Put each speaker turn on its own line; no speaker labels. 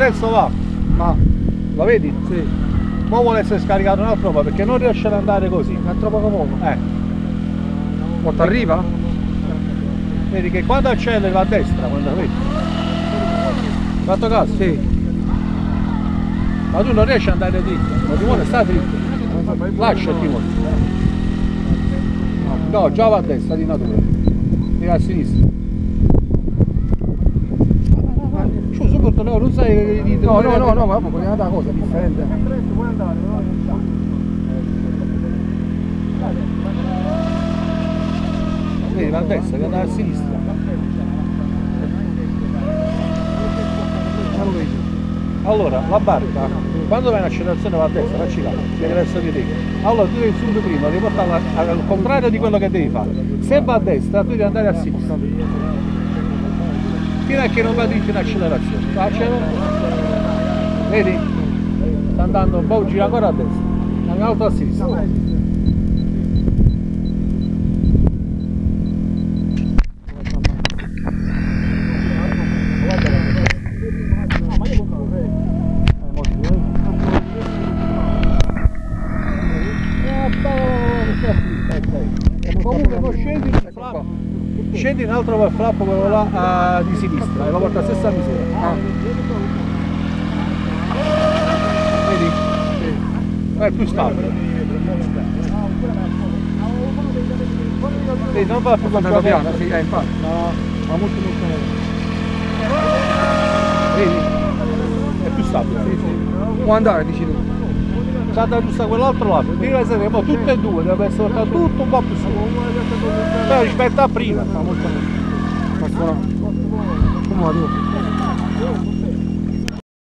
adesso va.
Ma
Lo vedi?
sì,
Ma vuole essere scaricato un altro po' perché non riesce ad andare così.
è troppo poco.
Quanto
Arriva?
Vedi che quando accelera va a destra, quando vedi. Fatto caso?
Sì.
Ma tu non riesci ad andare dritto, il timone sta dritto. Lascia il timone. No, già va a destra di natura. Tira a sinistra. Su, soprattutto no, non sai di
No, ma dopo è una cosa differente.
Vedi, va a destra, che andare a sinistra. Allora, la barca, quando vai in accelerazione va a destra, facci caso, viene verso di te. Allora tu devi subito prima riportarla al contrario di quello che devi fare. Se va a destra, tu devi andare a sinistra. Fino a che non vadi in accelerazione. Accelera. Vedi? Sta andando un po', gira ancora a destra. Un altro a sinistra. Comunque non scendi il flap, scendi un altro flap, quello là di sinistra e lo porta a stessa misura. Vedi? È più stabile. Vedi, non va più
Andando piano, sì, infatti.
No, ma molto vedi? È più stabile.
Sì, sì. Può andare, dici tu.
C'ha da giusto quell'altro lato, devi essere tutte e due, deve essere portato tutto un po' più su. Però rispetto a prima fa molto meglio.
Ma suona. Come va tu?